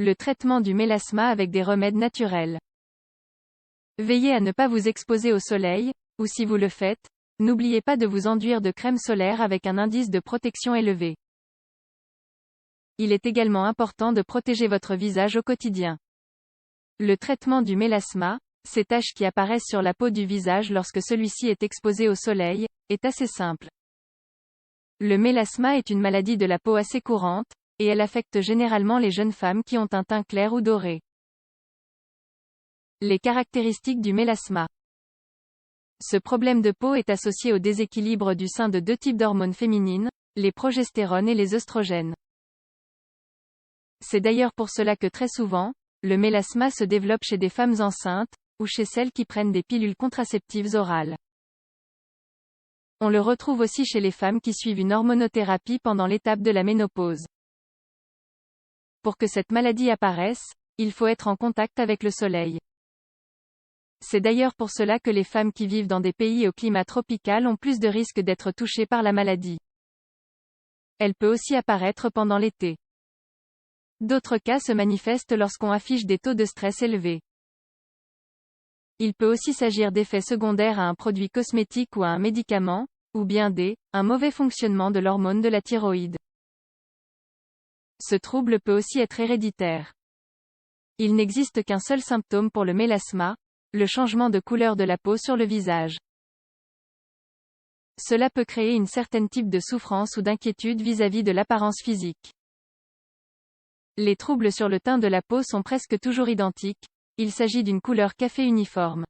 Le traitement du mélasma avec des remèdes naturels. Veillez à ne pas vous exposer au soleil, ou si vous le faites, n'oubliez pas de vous enduire de crème solaire avec un indice de protection élevé. Il est également important de protéger votre visage au quotidien. Le traitement du mélasma, ces taches qui apparaissent sur la peau du visage lorsque celui-ci est exposé au soleil, est assez simple. Le mélasma est une maladie de la peau assez courante, et elle affecte généralement les jeunes femmes qui ont un teint clair ou doré. Les caractéristiques du mélasma. Ce problème de peau est associé au déséquilibre du sein de deux types d'hormones féminines, les progestérones et les œstrogènes. C'est d'ailleurs pour cela que très souvent, le mélasma se développe chez des femmes enceintes, ou chez celles qui prennent des pilules contraceptives orales. On le retrouve aussi chez les femmes qui suivent une hormonothérapie pendant l'étape de la ménopause. Pour que cette maladie apparaisse, il faut être en contact avec le soleil. C'est d'ailleurs pour cela que les femmes qui vivent dans des pays au climat tropical ont plus de risques d'être touchées par la maladie. Elle peut aussi apparaître pendant l'été. D'autres cas se manifestent lorsqu'on affiche des taux de stress élevés. Il peut aussi s'agir d'effets secondaires à un produit cosmétique ou à un médicament, ou bien un mauvais fonctionnement de l'hormone de la thyroïde. Ce trouble peut aussi être héréditaire. Il n'existe qu'un seul symptôme pour le mélasma, le changement de couleur de la peau sur le visage. Cela peut créer une certaine type de souffrance ou d'inquiétude vis-à-vis de l'apparence physique. Les troubles sur le teint de la peau sont presque toujours identiques, il s'agit d'une couleur café uniforme.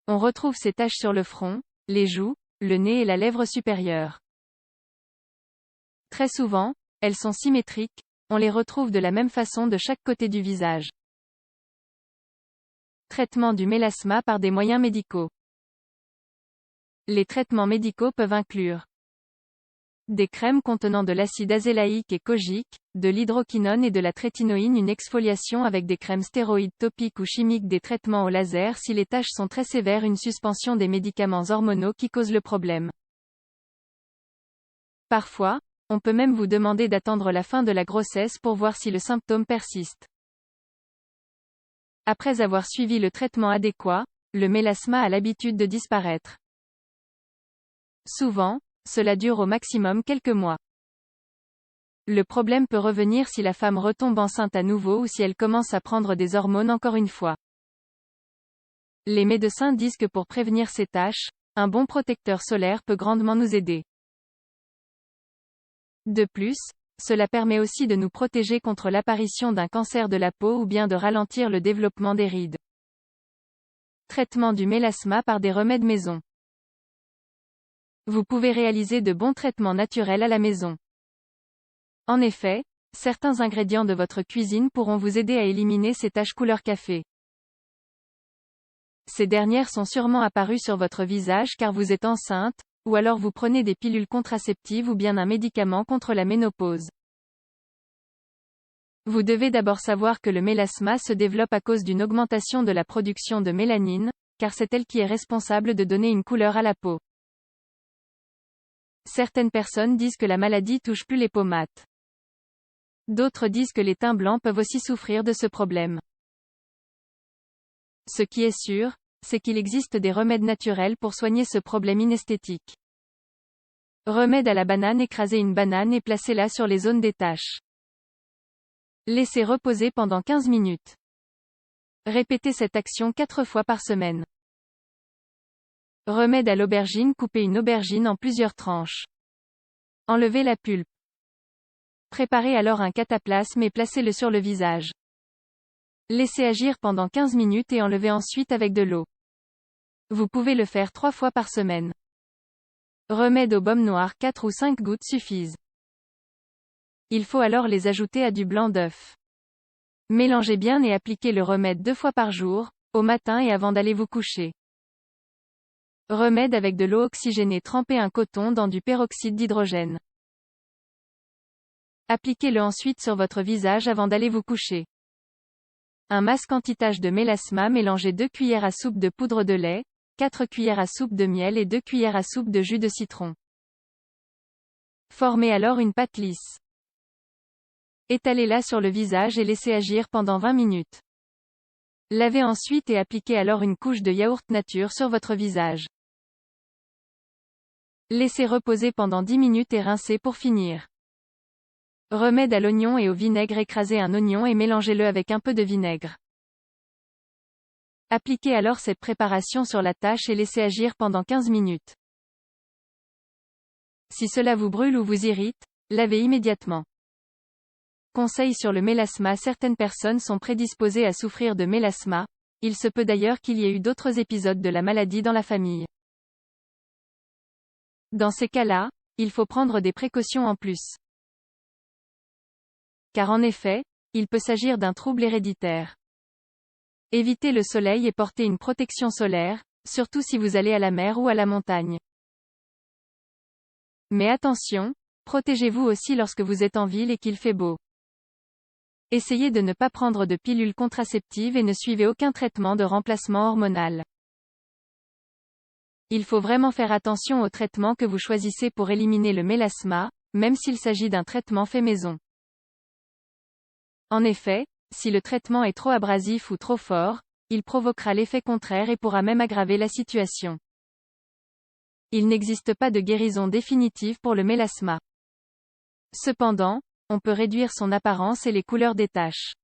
On retrouve ces taches sur le front, les joues, le nez et la lèvre supérieure. Très souvent, elles sont symétriques, on les retrouve de la même façon de chaque côté du visage. Traitement du mélasma par des moyens médicaux. Les traitements médicaux peuvent inclure des crèmes contenant de l'acide azélaïque et kojique, de l'hydroquinone et de la trétinoïne, une exfoliation avec des crèmes stéroïdes topiques ou chimiques, des traitements au laser si les taches sont très sévères, une suspension des médicaments hormonaux qui causent le problème. Parfois, on peut même vous demander d'attendre la fin de la grossesse pour voir si le symptôme persiste. Après avoir suivi le traitement adéquat, le mélasma a l'habitude de disparaître. Souvent, cela dure au maximum quelques mois. Le problème peut revenir si la femme retombe enceinte à nouveau ou si elle commence à prendre des hormones encore une fois. Les médecins disent que pour prévenir ces taches, un bon protecteur solaire peut grandement nous aider. De plus, cela permet aussi de nous protéger contre l'apparition d'un cancer de la peau ou bien de ralentir le développement des rides. Traitement du mélasma par des remèdes maison. Vous pouvez réaliser de bons traitements naturels à la maison. En effet, certains ingrédients de votre cuisine pourront vous aider à éliminer ces taches couleur café. Ces dernières sont sûrement apparues sur votre visage car vous êtes enceinte, ou alors vous prenez des pilules contraceptives ou bien un médicament contre la ménopause. Vous devez d'abord savoir que le mélasma se développe à cause d'une augmentation de la production de mélanine, car c'est elle qui est responsable de donner une couleur à la peau. Certaines personnes disent que la maladie touche plus les peaux mates. D'autres disent que les teints blancs peuvent aussi souffrir de ce problème. Ce qui est sûr, c'est qu'il existe des remèdes naturels pour soigner ce problème inesthétique. Remède à la banane: écrasez une banane et placez-la sur les zones des taches. Laissez reposer pendant 15 minutes. Répétez cette action 4 fois par semaine. Remède à l'aubergine: coupez une aubergine en plusieurs tranches. Enlevez la pulpe. Préparez alors un cataplasme et placez-le sur le visage. Laissez agir pendant 15 minutes et enlevez ensuite avec de l'eau. Vous pouvez le faire 3 fois par semaine. Remède aux baumes noirs: 4 ou 5 gouttes suffisent. Il faut alors les ajouter à du blanc d'œuf. Mélangez bien et appliquez le remède 2 fois par jour, au matin et avant d'aller vous coucher. Remède avec de l'eau oxygénée: trempez un coton dans du peroxyde d'hydrogène. Appliquez-le ensuite sur votre visage avant d'aller vous coucher. Un masque anti-taches de mélasma: mélangez 2 cuillères à soupe de poudre de lait, 4 cuillères à soupe de miel et 2 cuillères à soupe de jus de citron. Formez alors une pâte lisse. Étalez-la sur le visage et laissez agir pendant 20 minutes. Lavez ensuite et appliquez alors une couche de yaourt nature sur votre visage. Laissez reposer pendant 10 minutes et rincez pour finir. Remède à l'oignon et au vinaigre. Écrasez un oignon et mélangez-le avec un peu de vinaigre. Appliquez alors cette préparation sur la tache et laissez agir pendant 15 minutes. Si cela vous brûle ou vous irrite, lavez immédiatement. Conseil sur le mélasma. Certaines personnes sont prédisposées à souffrir de mélasma. Il se peut d'ailleurs qu'il y ait eu d'autres épisodes de la maladie dans la famille. Dans ces cas-là, il faut prendre des précautions en plus. Car en effet, il peut s'agir d'un trouble héréditaire. Évitez le soleil et portez une protection solaire, surtout si vous allez à la mer ou à la montagne. Mais attention, protégez-vous aussi lorsque vous êtes en ville et qu'il fait beau. Essayez de ne pas prendre de pilules contraceptives et ne suivez aucun traitement de remplacement hormonal. Il faut vraiment faire attention au traitement que vous choisissez pour éliminer le mélasma, même s'il s'agit d'un traitement fait maison. En effet, si le traitement est trop abrasif ou trop fort, il provoquera l'effet contraire et pourra même aggraver la situation. Il n'existe pas de guérison définitive pour le mélasma. Cependant, on peut réduire son apparence et les couleurs des taches.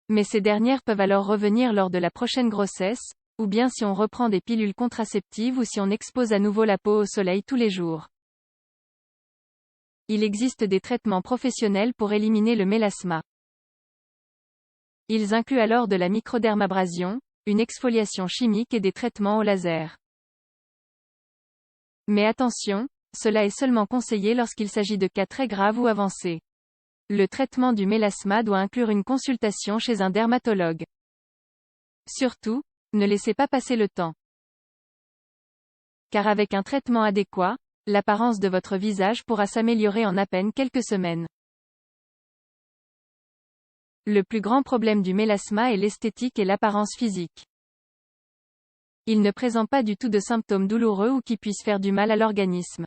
Mais ces dernières peuvent alors revenir lors de la prochaine grossesse, ou bien si on reprend des pilules contraceptives ou si on expose à nouveau la peau au soleil tous les jours. Il existe des traitements professionnels pour éliminer le mélasma. Ils incluent alors de la microdermabrasion, une exfoliation chimique et des traitements au laser. Mais attention, cela est seulement conseillé lorsqu'il s'agit de cas très graves ou avancés. Le traitement du mélasma doit inclure une consultation chez un dermatologue. Surtout, ne laissez pas passer le temps. Car avec un traitement adéquat, l'apparence de votre visage pourra s'améliorer en à peine quelques semaines. Le plus grand problème du mélasma est l'esthétique et l'apparence physique. Il ne présente pas du tout de symptômes douloureux ou qui puissent faire du mal à l'organisme.